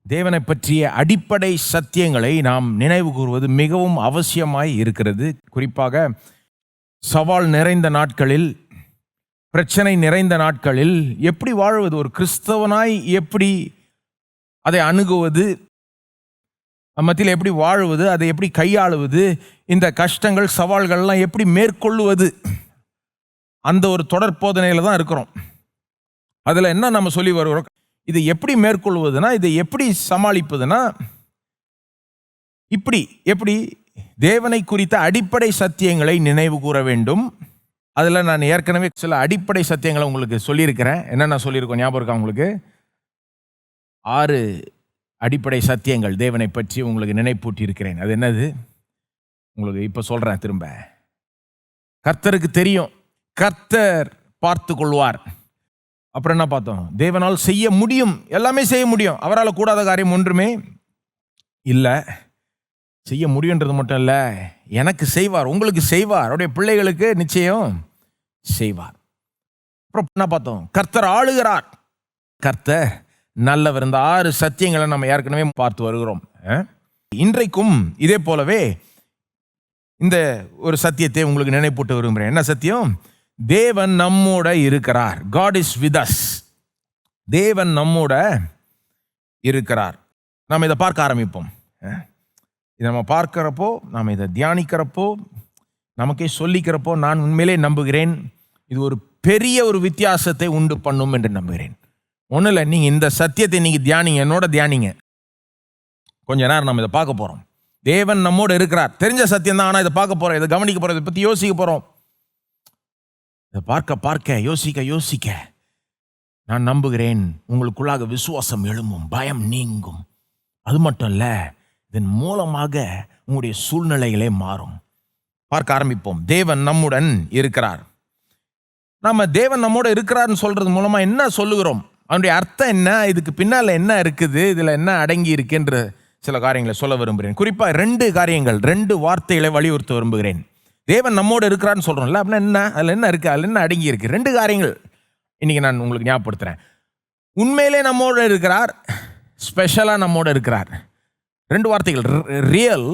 தேவனை பற்றிய அடிப்படை சத்தியங்களை நாம் நினைவு கூறுவது மிகவும் அவசியமாய் இருக்கிறது. குறிப்பாக சவால் நிறைந்த நாட்களில், பிரச்சனை நிறைந்த நாட்களில் எப்படி வாழ்வது, ஒரு கிறிஸ்தவனாய் எப்படி அதை அணுகுவது, மத்தியில் எப்படி வாழுவது, அதை எப்படி கையாளுவது, இந்த கஷ்டங்கள் சவால்கள்லாம் எப்படி மேற்கொள்ளுவது, அந்த ஒரு தொடர் போதனையில் தான் இருக்கிறோம். அதில் என்ன நம்ம சொல்லி வருகிறோம், இதை எப்படி மேற்கொள்வதுனா, இதை எப்படி சமாளிப்பதுனா, எப்படி தேவனை குறித்த அடிப்படை சத்தியங்களை நினைவு கூற வேண்டும். அதில் நான் ஏற்கனவே சில அடிப்படை சத்தியங்களை உங்களுக்கு சொல்லியிருக்கிறேன். என்னென்ன சொல்லியிருக்கோம் ஞாபகம் இருக்கா உங்களுக்கு? 6 அடிப்படை சத்தியங்கள் தேவனை பற்றி உங்களுக்கு நினைப்பூட்டி இருக்கிறேன். அது என்னது உங்களுக்கு இப்போ சொல்கிறேன் திரும்ப. கர்த்தருக்கு தெரியும், கர்த்தர் பார்த்து கொள்வார். அப்புறம் என்ன பார்த்தோம்? தேவனால் செய்ய முடியும், எல்லாமே செய்ய முடியும். அவரால் கூடாத காரியம் ஒன்றுமே இல்லை. செய்ய முடியுன்றது மட்டும் இல்லை, எனக்கு செய்வார், உங்களுக்கு செய்வார், அவருடைய பிள்ளைகளுக்கு நிச்சயம் செய்வார். அப்புறம் என்ன பார்த்தோம்? கர்த்தர் ஆளுகிறார், கர்த்தர் நல்லவர். இந்த 6 சத்தியங்களை நம்ம ஏற்கனவே பார்த்து வருகிறோம். இன்றைக்கும் இதே போலவே இந்த ஒரு சத்தியத்தை உங்களுக்கு நினைப்பூட்ட விரும்புகிறேன். என்ன சத்தியம்? தேவன் நம்மோட இருக்கிறார். God is with us. தேவன் நம்மோட இருக்கிறார். நாம் இதை பார்க்க ஆரம்பிப்போம். இதை நம்ம பார்க்கிறப்போ, நாம் இதை தியானிக்கிறப்போ, நமக்கே சொல்லிக்கிறப்போ, நான் உண்மையிலே நம்புகிறேன் இது ஒரு பெரிய ஒரு வித்தியாசத்தை உண்டு பண்ணும் என்று நம்புகிறேன். ஒன்றும் இல்லை, நீங்கள் இந்த சத்தியத்தை நீங்கள் தியானிங்க, என்னோட தியானிங்க. கொஞ்ச நேரம் நம்ம இதை பார்க்க போகிறோம். தேவன் நம்மோடு இருக்கிறார், தெரிஞ்ச சத்தியம் தான். ஆனால் இதை பார்க்க போகிறோம், இதை கவனிக்க போகிறோம், இதை பற்றி யோசிக்க போகிறோம். இதை பார்க்க யோசிக்க நான் நம்புகிறேன் உங்களுக்குள்ளாக விசுவாசம் எழும்பும், பயம் நீங்கும். அது மட்டும் இல்லை, இதன் மூலமாக உங்களுடைய சூழ்நிலைகளே மாறும். பார்க்க ஆரம்பிப்போம். தேவன் நம்முடன் இருக்கிறார். நம்ம தேவன் நம்மோட இருக்கிறார்னு சொல்றது மூலமா என்ன சொல்லுகிறோம், அவனுடைய அர்த்தம் என்ன, இதுக்கு பின்னால் என்ன இருக்குது, இதில் என்ன அடங்கி இருக்குன்ற சில காரியங்களை சொல்ல விரும்புகிறேன். குறிப்பாக 2 காரியங்கள், 2 வார்த்தைகளை வலியுறுத்த விரும்புகிறேன். தேவன் நம்மோடு இருக்கிறான்னு சொல்கிறோம்ல, அப்படின்னா என்ன, அதில் என்ன இருக்குது, அதில் என்ன அடங்கி இருக்குது? 2 காரியங்கள் இன்றைக்கி நான் உங்களுக்கு ஞாபகப்படுத்துகிறேன். உண்மையிலே நம்மோடு இருக்கிறார், ஸ்பெஷலாக நம்மோடு இருக்கிறார். 2 வார்த்தைகள், ரியல்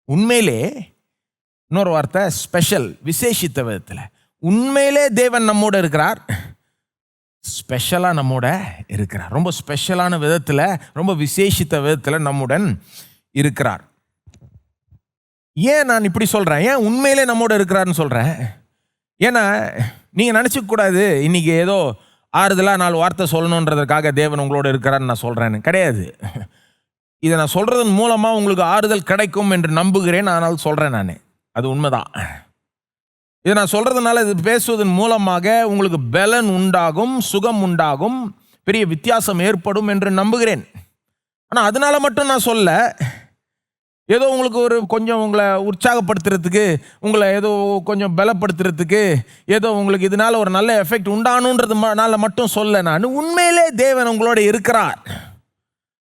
உண்மையிலே, இன்னொரு வார்த்தை ஸ்பெஷல் விசேஷித்த விதத்தில். உண்மையிலே தேவன் நம்மோடு இருக்கிறார், ஸ்பெஷலாக நம்மோட இருக்கிறார். ரொம்ப ஸ்பெஷலான விதத்தில், ரொம்ப விசேஷித்த விதத்தில் நம்முடன் இருக்கிறார். ஏன் நான் இப்படி சொல்கிறேன், ஏன் உண்மையிலே நம்மோட இருக்கிறாருன்னு சொல்கிறேன்? ஏன்னா நீங்கள் நினச்சிக்கூடாது இன்றைக்கி ஏதோ ஆறுதலாக 4 வார்த்தை சொல்லணுன்றதுக்காக தேவன் உங்களோட இருக்கிறான்னு நான் சொல்கிறேன்னு கிடையாது. இதை நான் சொல்கிறதன் மூலமாக உங்களுக்கு ஆறுதல் கிடைக்கும் என்று நம்புகிறேன், ஆனால் சொல்கிறேன் நான். அது உண்மைதான். இதை நான் சொல்கிறதுனால, இது பேசுவதன் மூலமாக உங்களுக்கு பலன் உண்டாகும், சுகம் உண்டாகும், பெரிய வித்தியாசம் ஏற்படும் என்று நம்புகிறேன். ஆனால் அதனால மட்டும் நான் சொல்ல, ஏதோ உங்களுக்கு ஒரு கொஞ்சம் உங்களை உற்சாகப்படுத்துறதுக்கு, உங்களை ஏதோ கொஞ்சம் பலப்படுத்துறதுக்கு, ஏதோ உங்களுக்கு இதனால ஒரு நல்ல எஃபெக்ட் உண்டானுன்றதுனால மட்டும் சொல்ல. நான் உண்மையிலே தேவன் உங்களோட இருக்கிறார்.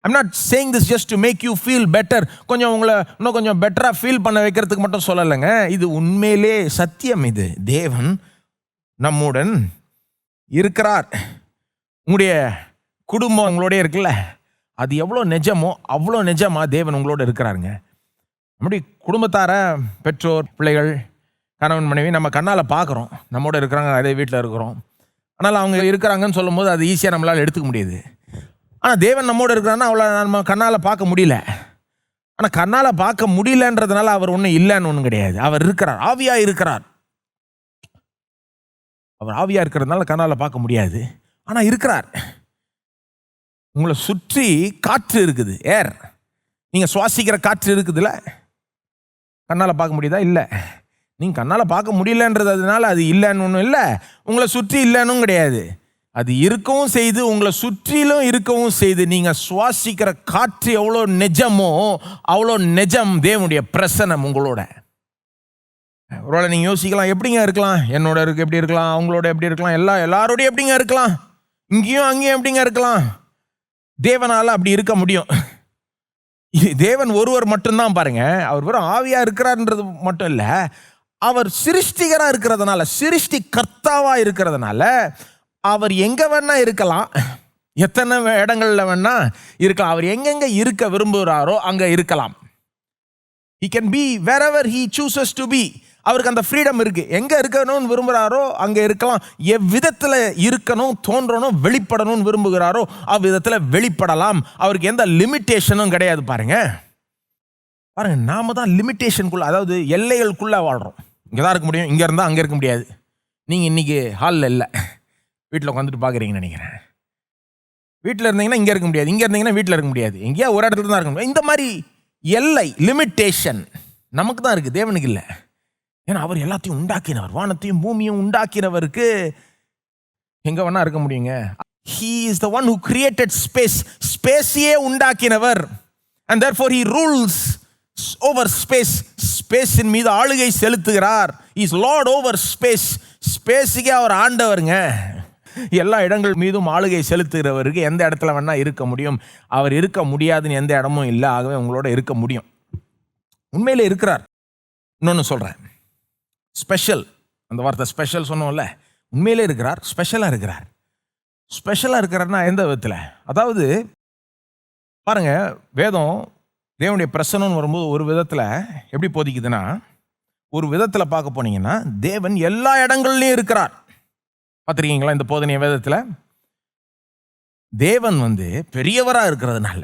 I'm not saying this just to make you feel better, கொஞ்சம் உங்களை இன்னும் கொஞ்சம் பெட்டராக ஃபீல் பண்ண வைக்கிறதுக்கு மட்டும் சொல்லலைங்க. இது உண்மையிலே சத்தியம். இது தேவன் நம்முடன் இருக்கிறார். உங்களுடைய குடும்பம் உங்களோட இருக்குல்ல, அது எவ்வளோ நிஜமோ அவ்வளோ நிஜமாக தேவன் உங்களோட இருக்கிறாருங்க. நம்முடைய குடும்பத்தார, பெற்றோர், பிள்ளைகள், கணவன், மனைவி நம்ம கண்ணால் பார்க்குறோம், நம்மோட இருக்கிறாங்க, அதே வீட்டில் இருக்கிறோம். ஆனால் அவங்க இருக்கிறாங்கன்னு சொல்லும் போது அது ஈஸியாக நம்மளால் எடுத்துக்க முடியுது. ஆனால் தேவன் நம்மோடு இருக்கிறான்னா அவ்வளோ நம்ம கண்ணால் பார்க்க முடியல. ஆனால் கண்ணால் பார்க்க முடியலன்றதுனால அவர் ஒன்றும் இல்லைன்னு ஒன்றும் கிடையாது. அவர் இருக்கிறார், ஆவியாக இருக்கிறார். அவர் ஆவியாக இருக்கிறதுனால கண்ணால் பார்க்க முடியாது, ஆனால் இருக்கிறார். உங்களை சுற்றி காற்று இருக்குது, ஏர், நீங்கள் சுவாசிக்கிற காற்று இருக்குதுல்ல, கண்ணால் பார்க்க முடியுதா? இல்லை. நீங்கள் கண்ணால் பார்க்க முடியலன்றதுனால அது இல்லைன்னு ஒன்றும் இல்லை, உங்களை சுற்றி இல்லைன்னும் கிடையாது. அது இருக்கவும் செய்து, உங்களை சுற்றிலும் இருக்கவும் செய்து. நீங்கள் சுவாசிக்கிற காற்று எவ்வளோ நிஜமோ அவ்வளோ நிஜம் தேவனுடைய பிரசன்னம் உங்களோட. ஒருவேளை நீங்கள் யோசிக்கலாம், எப்படிங்க இருக்கலாம், என்னோட எப்படி இருக்கலாம், அவங்களோட எப்படி இருக்கலாம், எல்லாரோடையும் எப்படிங்க இருக்கலாம், இங்கேயும் அங்கேயும் எப்படிங்க இருக்கலாம்? தேவனால் அப்படி இருக்க முடியும். தேவன் ஒருவர் மட்டும்தான் பாருங்க. அவர் வெறும் ஆவியாக இருக்கிறார்ன்றது மட்டும் இல்லை, அவர் சிருஷ்டிகராக இருக்கிறதுனால, சிருஷ்டி கர்த்தாவாக இருக்கிறதுனால அவர் எங்கே வேணா இருக்கலாம். எத்தனை இடங்கள்ல வேணா இருக்கலாம். அவர் எங்கெங்க இருக்க விரும்புகிறாரோ அங்க இருக்கலாம். He can be wherever he chooses to be. அவருக்கு அந்த ஃப்ரீடம் இருக்கு. எங்க இருக்கணும்னு விரும்புகிறாரோ அங்க இருக்கலாம். எவ்விதத்தில் இருக்கணும், தோன்றணும், வெளிப்படணும்னு விரும்புகிறாரோ அவ்விதத்தில் வெளிப்படலாம். அவருக்கு எந்த லிமிட்டேஷனும் கிடையாது. பாருங்க, நாம தான் லிமிட்டேஷனுக்குள்ள, அதாவது எல்லைகளுக்குள்ள வாழ்றோம். இங்கே தான் இருக்க முடியும், இங்கே இருந்தால் அங்கே இருக்க முடியாது. நீங்கள் இன்னைக்கு ஹாலில் இல்லை, வீட்டில் உட்காந்துட்டு பார்க்குறீங்கன்னு நினைக்கிறேன். வீட்டில் இருந்தீங்கன்னா இங்கே இருக்க முடியாது, இங்கே இருந்தீங்கன்னா வீட்டில் இருக்க முடியாது, எங்கேயா ஒரு இடத்துல தான் இருக்க முடியும். இந்த மாதிரி எல்லை, லிமிட்டேஷன் நமக்கு தான் இருக்குது, தேவனுக்கு இல்லை. ஏன்னா அவர் எல்லாத்தையும் உண்டாக்கினவர், வானத்தையும் பூமியும் உண்டாக்கினவருக்கு எங்கே வேணா இருக்க முடியுங்க. He is the one who created space. ஸ்பேஸையே உண்டாக்கினவர். And therefore he rules over space. ஸ்பேஸின் மீது ஆளுகை செலுத்துகிறார். He is Lord over space. ஸ்பேஸுக்கே அவர் ஆண்டவருங்க. எல்லா இடங்கள் மீதும் ஆளுகை செலுத்துகிறவருக்கு எந்த இடத்துல வேணா இருக்க முடியும். அவர் இருக்க முடியாதுன்னு எந்த இடமும் இல்லை. ஆகவே உங்களோட இருக்க முடியும். உண்மையிலே இருக்கிறார். இன்னொன்று சொல்கிறேன், ஸ்பெஷல். அந்த வார்த்தை ஸ்பெஷல் சொன்னோம்ல, உண்மையிலே இருக்கிறார், ஸ்பெஷலாக இருக்கிறார். ஸ்பெஷலாக இருக்கிறார்னா எந்த விதத்தில்? அதாவது பாருங்க, வேதம் தேவனுடைய பிரசன்னம்னு வரும்போது ஒரு விதத்தில் எப்படி போதிக்குதுன்னா, ஒரு விதத்தில் பார்க்க போனீங்கன்னா தேவன் எல்லா இடங்கள்லையும் இருக்கிறார். பார்த்துருக்கீங்களா இந்த போதனைய வேதத்தில்? தேவன் பெரியவராக இருக்கிறதுனால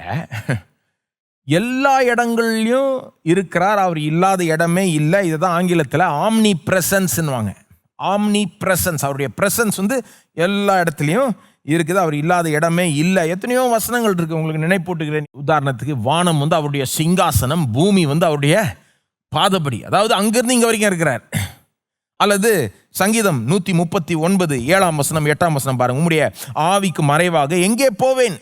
எல்லா இடங்கள்லையும் இருக்கிறார். அவர் இல்லாத இடமே இல்லை. இதுதான் ஆங்கிலத்தில் ஆம்னி பிரசன்ஸ்ன்னுவாங்க. ஆம்னி பிரசன்ஸ், அவருடைய பிரசன்ஸ் எல்லா இடத்துலையும் இருக்குது. அவர் இல்லாத இடமே இல்லை. எத்தனையோ வசனங்கள் இருக்கு, உங்களுக்கு நினைப்பூட்டுகிறேன். உதாரணத்துக்கு, வானம் அவருடைய சிங்காசனம், பூமி அவருடைய பாதபடி, அதாவது அங்கிருந்து இங்க வரைக்கும் இருக்கிறார். அல்லது சங்கீதம் 139 7ஆம் வசனம் 8ஆம் வசனம் பாருங்க. உம்முடைய ஆவிக்கு மறைவாக எங்கே போவேன்,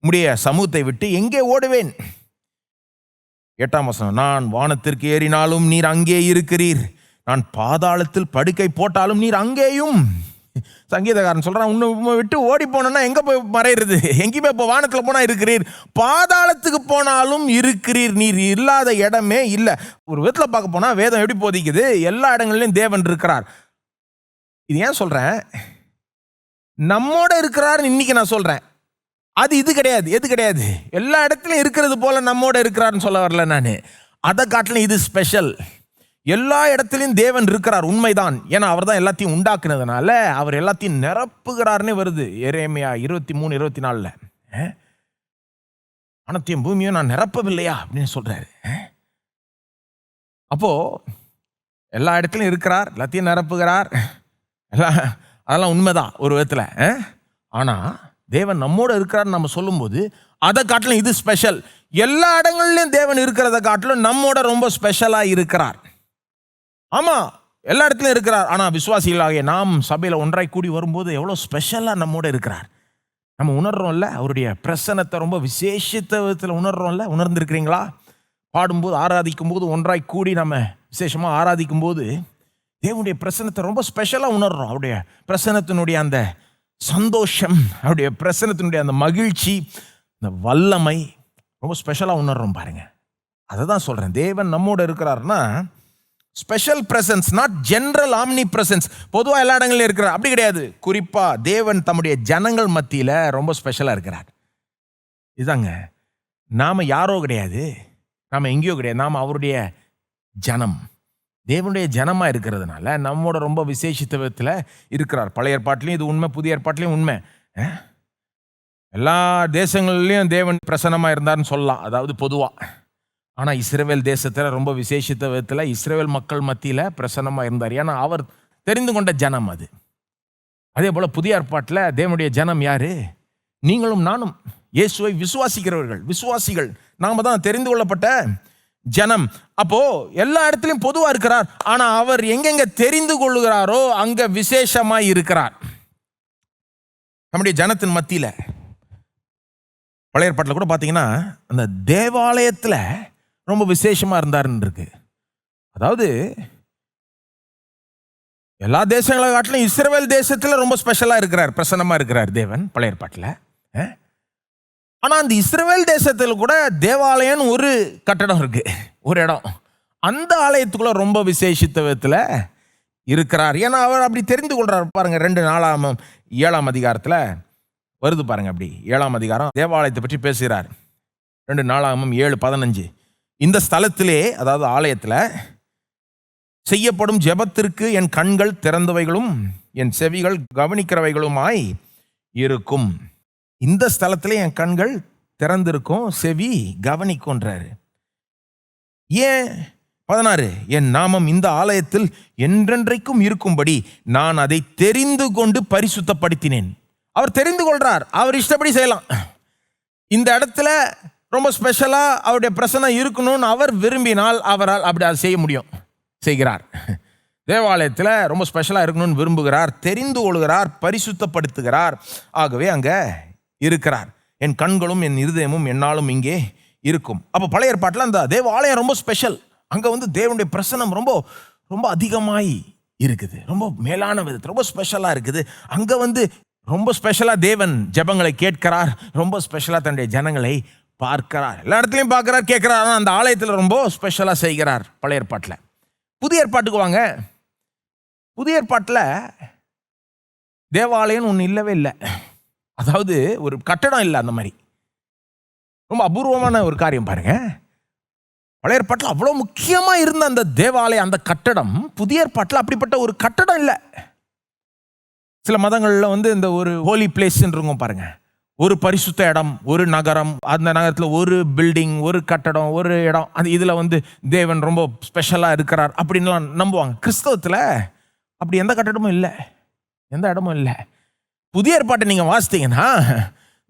உம்முடைய சமூகத்தை விட்டு எங்கே ஓடுவேன். 8ஆம் வசனம், நான் வானத்திற்கு ஏறினாலும் நீர் அங்கே இருக்கிறீர், நான் பாதாளத்தில் படுக்கை போட்டாலும் நீர் அங்கேயும். சங்கீதக்காரன் சொல்றான், உன்னை விட்டு ஓடி போனா எங்க போய் மறையிறது? எங்கேயுமே இப்போ வானத்தில் போனா இருக்கிறீர், பாதாளத்துக்கு போனாலும் இருக்கிறீர், நீர் இல்லாத இடமே இல்லை. ஒரு விதத்தில் பார்க்க போனா வேதம் எப்படி போதிக்குது? எல்லா இடங்கள்லையும் தேவன் இருக்கிறார். இது ஏன் சொல்றேன்? நம்மோட இருக்கிறார் இன்னைக்கு நான் சொல்றேன். அது இது கிடையாது, எது கிடையாது. எல்லா இடத்துலையும் இருக்கிறது போல நம்மோட இருக்கிறார்னு சொல்ல வரல நான். அதை காட்டிலும் இது ஸ்பெஷல். எல்லா இடத்துலையும் தேவன் இருக்கிறார், உண்மைதான். ஏன்னா அவர் தான் எல்லாத்தையும் உண்டாக்குனதுனால அவர் எல்லாத்தையும் நிரப்புகிறார்னே வருது. எரேமியா 23:24 வானத்தையும் பூமியும் நான் நிரப்பவில்லையா அப்படின்னு சொல்றாரு. அப்போ எல்லா இடத்துலையும் இருக்கிறார், எல்லாத்தையும் நிரப்புகிறார், அதெல்லாம் உண்மைதான் ஒரு விதத்தில். ஆனா தேவன் நம்மோட இருக்கிறார் நம்ம சொல்லும்போது அதை காட்டிலும் இது ஸ்பெஷல். எல்லா இடங்கள்லையும் தேவன் இருக்கிறத காட்டிலும் நம்மோட ரொம்ப ஸ்பெஷலா இருக்கிறார். ஆமா, எல்லா இடத்துலையும் இருக்கிறார். ஆனா விசுவாசிகளாகிய நாம் சபையில ஒன்றாய் கூடி வரும்போது எவ்வளவு ஸ்பெஷலா நம்மோட இருக்கிறார் நம்ம உணர்றோம்ல. அவருடைய பிரசன்னத்தை ரொம்ப விசேஷித்த விதத்தில் உணர்றோம்ல. உணர்ந்திருக்கிறீங்களா? பாடும்போது, ஆராதிக்கும் போது, ஒன்றாய் கூடி நம்ம விசேஷமா ஆராதிக்கும் போது தேவனுடைய பிரசன்னத்தை ரொம்ப ஸ்பெஷலா உணர்றோம். அவருடைய பிரசன்னத்தினுடைய அந்த சந்தோஷம், அவருடைய பிரசன்னத்தினுடைய அந்த மகிழ்ச்சி, இந்த வல்லமை ரொம்ப ஸ்பெஷலாக உணர்றோம் பாருங்க. அதை தான் சொல்கிறேன், தேவன் நம்மோட இருக்கிறார்னா special presence, not general omnipresence. பொதுவாக எல்லா இடங்கள்லையும் இருக்கிறார் அப்படி கிடையாது. குறிப்பாக தேவன் தம்முடைய ஜனங்கள் மத்தியில் ரொம்ப ஸ்பெஷலாக இருக்கிறார். இதுதாங்க, நாம் யாரோ கிடையாது, நாம் எங்கேயோ கிடையாது, நாம் அவருடைய ஜனம், தேவனுடைய ஜனமாக இருக்கிறதுனால நம்மோட ரொம்ப விசேஷித்த விதத்தில் இருக்கிறார். பழைய ஏற்பாட்டிலையும் இது உண்மை, புதிய ஏற்பாட்டிலையும் உண்மை. எல்லா தேசங்கள்லையும் தேவன் பிரசன்னமாக இருந்தார்னு சொல்லலாம், அதாவது பொதுவாக. ஆனால் இஸ்ரவேல் தேசத்தில் ரொம்ப விசேஷித்த விதத்தில் இஸ்ரவேல் மக்கள் மத்தியில் பிரசன்னமாக இருந்தார். ஏன்னா அவர் தெரிந்து கொண்ட ஜனம் அது. அதே போல் புதிய ஏற்பாட்டில் தேவனுடைய ஜனம் யாரு? நீங்களும் நானும், இயேசுவை விசுவாசிக்கிறவர்கள், விசுவாசிகள். நாம தான் தெரிந்து கொள்ளப்பட்ட ஜனம். அப்போ எல்லா இடத்துலையும் பொதுவாக இருக்கிறார். ஆனால் அவர் எங்கெங்க தெரிந்து கொள்ளுகிறாரோ அங்கே விசேஷமாக இருக்கிறார் நம்முடைய ஜனத்தின் மத்தியில். பழைய ஏற்பாட்டில் கூட பார்த்தீங்கன்னா அந்த தேவாலயத்தில் ரொம்ப விசேஷமாக இருந்தாருன்னு இருக்கு. அதாவது எல்லா தேசங்களை காட்டிலும் இஸ்ரவேல் தேசத்தில் ரொம்ப ஸ்பெஷலாக இருக்கிறார், பிரசன்னமாக இருக்கிறார் தேவன் பழைய ஏற்பாட்டில். ஆனால் அந்த இஸ்ரவேல் தேசத்தில் கூட தேவாலயம் ஒரு கட்டடம் இருக்கு, ஒரு இடம். அந்த ஆலயத்துக்குள்ள ரொம்ப விசேஷித்த விதத்தில் இருக்கிறார். ஏன்னா அவர் அப்படி தெரிந்து கொள்றார். பாருங்க 2 நாளாகமம் 7ஆம் அதிகாரத்தில் வருது பாருங்க. அப்படி 7ஆம் அதிகாரம் தேவாலயத்தை பற்றி பேசுகிறார். 2 நாளாகமம் 7:15. இந்த ஸ்தலத்திலே, அதாவது ஆலயத்தில் செய்யப்படும் ஜெபத்திற்கு என் கண்கள் திறந்தவைகளும் என் செவிகள் கவனிக்கிறவைகளுமாய் இருக்கும். இந்த ஸ்தலத்திலே என் கண்கள் திறந்திருக்கும், செவி கவனிக்கும்ன்றாரு. ஏன்? 16, என் நாமம் இந்த ஆலயத்தில் என்றென்றைக்கும் இருக்கும்படி நான் அதை தெரிந்து கொண்டு பரிசுத்தப்படுத்தினேன். அவர் தெரிந்து கொள்றார், அவர் இஷ்டப்படி செய்யலாம். இந்த இடத்துல ரொம்ப ஸ்பெஷலாக அவருடைய பிரசன்னம் இருக்கணும்னு அவர் விரும்பினால் அவரால் அப்படி அதை செய்ய முடியும், செய்கிறார். தேவாலயத்தில் ரொம்ப ஸ்பெஷலாக இருக்கணும்னு விரும்புகிறார், தெரிந்து கொள்கிறார், பரிசுத்தப்படுத்துகிறார். ஆகவே அங்கே இருக்கிறார். என் கண்களும் என் இருதயமும் என்னாலும் இங்கே இருக்கும். அப்போ பழைய ஏற்பாட்டில் அந்த தேவாலயம் ரொம்ப ஸ்பெஷல். அங்கே தேவனுடைய பிரசன்னம் ரொம்ப ரொம்ப அதிகமாய் இருக்குது, ரொம்ப மேலான விதத்தில் ரொம்ப ஸ்பெஷலாக இருக்குது. அங்கே ரொம்ப ஸ்பெஷலாக தேவன் ஜெபங்களை கேட்கிறார், ரொம்ப ஸ்பெஷலாக தன்னுடைய ஜனங்களை பார்க்கிறார். எல்லா இடத்துலையும் பார்க்கிறார், கேட்கிறார். ஆனால் அந்த ஆலயத்தில் ரொம்ப ஸ்பெஷலாக செய்கிறார் பழைய ஏற்பாட்டில். புதிய ஏற்பாட்டுக்கு வாங்க. புதிய ஏற்பாட்டில் தேவாலயம் ஒன்று இல்லவே இல்லை. அதாவது ஒரு கட்டடம் இல்லை. அந்த மாதிரி ரொம்ப அபூர்வமான ஒரு காரியம் பாருங்க. பழைய ஏற்பாட்டில் அவ்வளோ முக்கியமாக இருந்த அந்த தேவாலயம், அந்த கட்டடம், புதிய ஏற்பாட்டில் அப்படிப்பட்ட ஒரு கட்டடம் இல்லை. சில மதங்களில் இந்த ஒரு ஹோலி பிளேஸ்ன்னு பாருங்க, ஒரு பரிசுத்த இடம், ஒரு நகரம், அந்த நகரத்தில் ஒரு பில்டிங், ஒரு கட்டடம், ஒரு இடம், அது இதில் தேவன் ரொம்ப ஸ்பெஷலாக இருக்கிறார் அப்படின்லாம் நம்புவாங்க. கிறிஸ்தவத்தில் அப்படி எந்த கட்டடமும் இல்லை, எந்த இடமும் இல்லை. புதிய ஏற்பாட்டை நீங்கள் வாசித்தீங்கன்னா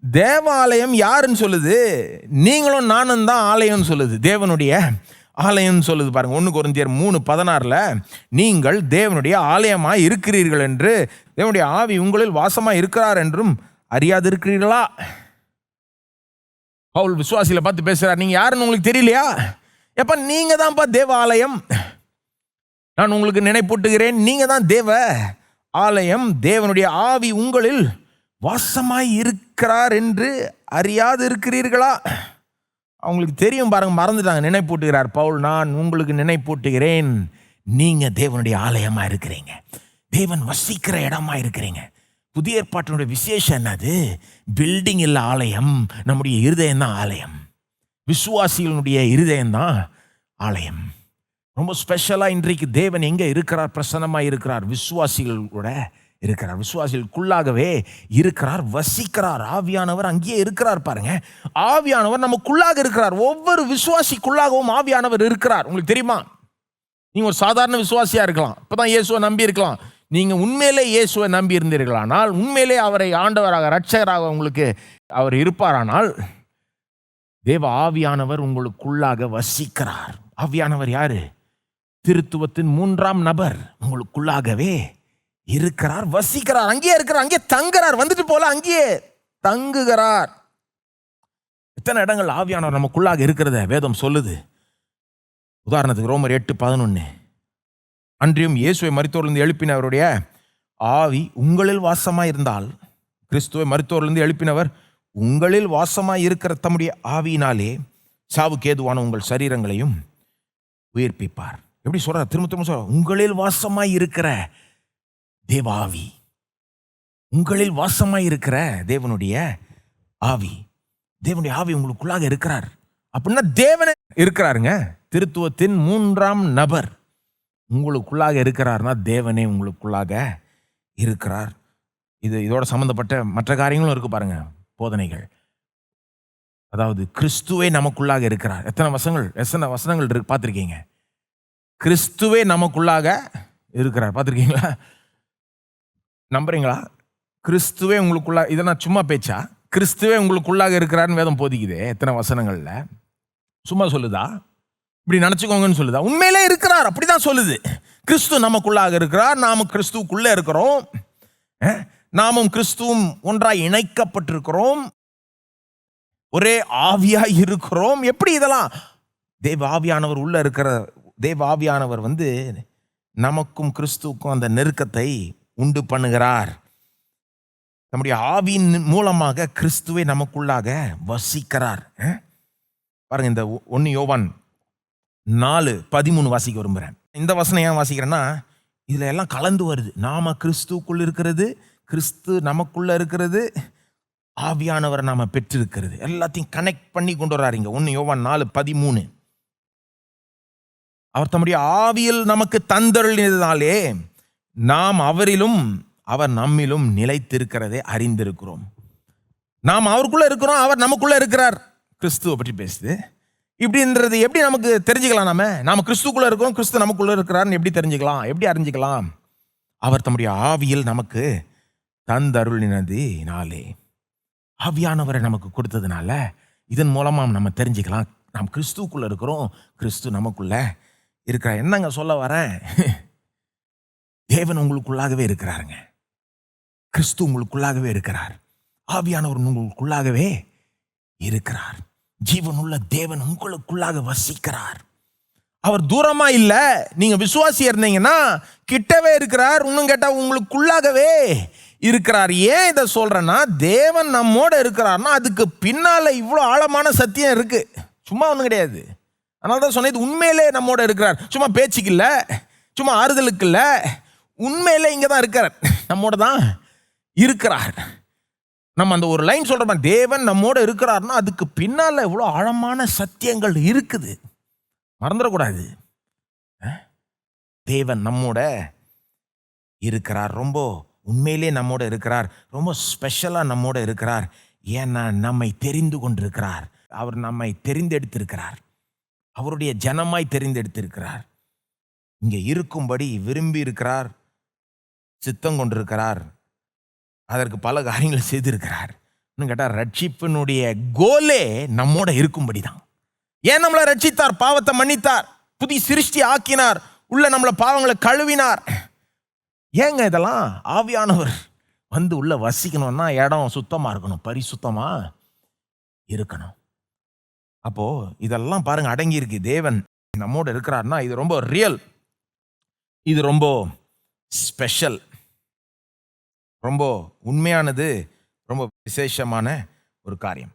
தேவாலயம் யாருன்னு சொல்லுது? நீங்களும் நானும் தான் ஆலயம்னு சொல்லுது, தேவனுடைய ஆலயம்னு சொல்லுது பாருங்க. 1 கொரிந்தியர் 3:16 நீங்கள் தேவனுடைய ஆலயமாய் இருக்கிறீர்கள் என்று, தேவனுடைய ஆவி உங்களில் வாசமாய் இருக்கிறார் என்றும் அறியாது இருக்கிறீர்களா? பவுல் விசுவாசிகளை பார்த்து பேசுறார். நீங்க யாருன்னு உங்களுக்கு தெரியலையா? எப்ப நீங்க தான்ப்பா தேவ ஆலயம், நான் உங்களுக்கு நினைப்பூட்டுகிறேன், நீங்க தான் தேவ ஆலயம், தேவனுடைய ஆவி உங்களில் வாசமாய் இருக்கிறார் என்று அறியாது இருக்கிறீர்களா? அவங்களுக்கு தெரியும் பாருங்க, மறந்துட்டாங்க. நினைப்பூட்டுகிறார் பவுல், நான் உங்களுக்கு நினைப்பூட்டுகிறேன், நீங்க தேவனுடைய ஆலயமா இருக்கிறீங்க, தேவன் வசிக்கிற இடமா இருக்கிறீங்க. புதிய ஏற்பாட்டினுடைய விசேஷம் என்னது? பில்டிங் இல்லை ஆலயம், நம்முடைய இருதயம் தான் ஆலயம். விசுவாசிகளுடைய இருதயம் தான் ஆலயம். ரொம்ப ஸ்பெஷலாக இன்றைக்கு தேவன் எங்கே இருக்கிறார்? பிரசன்னமாக இருக்கிறார், விசுவாசிகளோட இருக்கிறார், விசுவாசிகளுக்குள்ளாகவே இருக்கிறார், வசிக்கிறார். ஆவியானவர் அங்கேயே இருக்கிறார் பாருங்க. ஆவியானவர் நமக்குள்ளாக இருக்கிறார். ஒவ்வொரு விசுவாசிக்குள்ளாகவும் ஆவியானவர் இருக்கிறார். உங்களுக்கு தெரியுமா? நீங்கள் ஒரு சாதாரண விசுவாசியாக இருக்கலாம், இப்போ தான் இயேசுவை நம்பி இருக்கலாம். நீங்கள் உண்மையிலே இயேசுவை நம்பி இருந்தீர்களானால், உண்மையிலே அவரை ஆண்டவராக இரட்சகராக உங்களுக்கு அவர் இருப்பாரானால், தேவ ஆவியானவர் உங்களுக்குள்ளாக வசிக்கிறார். ஆவியானவர் யாரு? திருத்துவத்தின் 3ஆம் நபர். உங்களுக்குள்ளாகவே இருக்கிறார், வசிக்கிறார், அங்கேயே இருக்கிறார், அங்கே தங்குறார். வந்துட்டு போல அங்கேயே தங்குகிறார். எத்தனை இடங்கள் ஆவியானவர் நமக்குள்ளாக இருக்கிறத வேதம் சொல்லுது. உதாரணத்துக்கு ரோமர் 8:11, அன்றியும் இயேசுவை மரித்தோரிலிருந்து எழுப்பினவருடைய ஆவி உங்களில் வாசமாய் இருந்தால், கிறிஸ்துவை மரித்தோரிலிருந்து எழுப்பினவர் உங்களில் வாசமாய் இருக்கிற தம்முடைய ஆவியினாலே சாவுக்கு ஏதுவான உங்கள் சரீரங்களையும் உயிர்ப்பிப்பார். எப்படி சொல்றார்? திரும்ப திரும்ப சொல்ற, உங்களில் வாசமாய் இருக்கிற தேவாவி, உங்களில் வாசமாய் இருக்கிற தேவனுடைய ஆவி. தேவனுடைய ஆவி உங்களுக்குள்ளாக இருக்கிறார் அப்படின்னா தேவனே இருக்கிறாருங்க. திருத்துவத்தின் 3ஆம் நபர் உங்களுக்குள்ளாக இருக்கிறார்னா தேவனே உங்களுக்குள்ளாக இருக்கிறார். இதோட சம்பந்தப்பட்ட மற்ற காரியங்களும் இருக்கு பாருங்க, போதனைகள். அதாவது கிறிஸ்துவே நமக்குள்ளாக இருக்கிறார். எத்தனை வசனங்கள் இருக்கு பார்த்துருக்கீங்க? கிறிஸ்துவே நமக்குள்ளாக இருக்கிறார், பார்த்துருக்கீங்களா? நம்புறீங்களா? கிறிஸ்துவே உங்களுக்குள்ளாக, இதை நான் சும்மா பேச்சா? கிறிஸ்துவே உங்களுக்குள்ளாக இருக்கிறார்னு வேதம் போதிக்குது. எத்தனை வசனங்கள்ல? சும்மா சொல்லுதா? இப்படி நினச்சிக்கோங்கன்னு சொல்லுதா? உண்மையிலே இருக்கிறார், அப்படிதான் சொல்லுது. கிறிஸ்து நமக்குள்ளாக இருக்கிறார், நாம கிறிஸ்துவுக்குள்ளே இருக்கிறோம், நாமும் கிறிஸ்துவும் ஒன்றாய் இணைக்கப்பட்டிருக்கிறோம், ஒரே ஆவியாய் இருக்கிறோம். எப்படி இதெல்லாம்? தேவ ஆவியானவர் உள்ள இருக்கிற தேவ ஆவியானவர் நமக்கும் கிறிஸ்துவுக்கும் அந்த நெருக்கத்தை உண்டு பண்ணுகிறார். நம்முடைய ஆவியின் மூலமாக கிறிஸ்துவை நமக்குள்ளாக வசிக்கிறார். பாருங்க, இந்த 1 யோவான் 4:13 வாசிக்க விரும்புகிறேன். இந்த வசனம் ஏன் வாசிக்கிறேன்னா, இதில் எல்லாம் கலந்து வருது. நாம கிறிஸ்துக்குள் இருக்கிறது, கிறிஸ்து நமக்குள்ள இருக்கிறது, ஆவியானவரை நாம பெற்றிருக்கிறது. எல்லாத்தையும் கனெக்ட் பண்ணி கொண்டு வர்றாரு இங்க. 1 யோவான் 4:13. அவர் தம்முடைய ஆவியில் நமக்கு தந்தருளினதாலே நாம் அவரிலும் அவர் நம்மிலும் நிலைத்திருக்கிறதை அறிந்திருக்கிறோம். நாம் அவருக்குள்ள இருக்கிறோம், அவர் நமக்குள்ள இருக்கிறார். கிறிஸ்துவை பற்றி பேசுது. இப்படின்றது எப்படி நமக்கு தெரிஞ்சுக்கலாம்? நாம கிறிஸ்துக்குள்ள இருக்கோம், கிறிஸ்து நமக்குள்ள இருக்கிறார்னு எப்படி தெரிஞ்சுக்கலாம்? எப்படி அறிஞ்சிக்கலாம்? அவர் தம்முடைய ஆவியில் நமக்கு தந்தருளினதினாலே, ஆவியானவரை நமக்கு கொடுத்ததுனால இதன் மூலமா நம்ம தெரிஞ்சுக்கலாம் நாம் கிறிஸ்துக்குள்ள இருக்கிறோம், கிறிஸ்து நமக்குள்ள இருக்கிறார். என்னங்க சொல்ல வரேன்? தேவன் உங்களுக்குள்ளாகவே இருக்கிறாருங்க. கிறிஸ்து உங்களுக்குள்ளாகவே இருக்கிறார். ஆவியானவர் உங்களுக்குள்ளாகவே இருக்கிறார். ஜீவனுள்ள தேவன் உங்களுக்குள்ளாக வசிக்கிறார். அவர் தூரமா இல்ல, நீங்க விசுவாசியா இருந்தீங்கன்னா கிட்டவே இருக்கிறார். இன்னும் கேட்டா உங்களுக்குள்ளாகவே இருக்கிறார். ஏன் இதை சொல்றேன்னா, தேவன் நம்மோட இருக்கிறார்னா அதுக்கு பின்னால இவ்வளோ ஆழமான சத்தியம் இருக்கு. சும்மா ஒன்றும் கிடையாது. அதனால தான் சொன்னேன், இது உண்மையிலே நம்மோட இருக்கிறார். சும்மா பேச்சுக்கு இல்லை, சும்மா ஆறுதலுக்கு இல்லை, உண்மையிலே இங்கே தான் இருக்கிறார், நம்மோட தான் இருக்கிறார். நம்ம அந்த ஒரு லைன் சொல்கிறோமா, தேவன் நம்மோட இருக்கிறார்னா அதுக்கு பின்னால் இவ்வளோ ஆழமான சத்தியங்கள் இருக்குது. மறந்துடக்கூடாது. தேவன் நம்மோட இருக்கிறார், ரொம்ப உண்மையிலே நம்மோட இருக்கிறார், ரொம்ப ஸ்பெஷலாக நம்மோட இருக்கிறார். ஏன்னா நம்மை தெரிந்து கொண்டிருக்கிறார். அவர் நம்மை தெரிந்தெடுத்திருக்கிறார், அவருடைய ஜனமாய் தெரிந்தெடுத்திருக்கிறார். இங்கே இருக்கும்படி விரும்பி இருக்கிறார், சித்தம் கொண்டிருக்கிறார், அதற்கு பல காரியங்களை செய்திருக்கிறார். இன்னும் கேட்டால் ரட்சிப்பினுடைய கோலே நம்மோட இருக்கும்படி தான். ஏன் நம்மளை ரட்சித்தார்? பாவத்தை மன்னித்தார், புதிய சிருஷ்டி ஆக்கினார், உள்ள நம்மளை பாவங்களை கழுவினார். ஏங்க இதெல்லாம்? ஆவியானவர் வந்து உள்ள வசிக்கணும்னா இடம் சுத்தமாக இருக்கணும், பரிசுத்தமாக இருக்கணும். அப்போ இதெல்லாம் பாருங்க அடங்கி இருக்கு. தேவன் நம்மோட இருக்கிறார்னா இது ரொம்ப ரியல், இது ரொம்ப ஸ்பெஷல், ரொம்ப உண்மையானது, ரொம்ப விசேஷமான ஒரு காரியம்.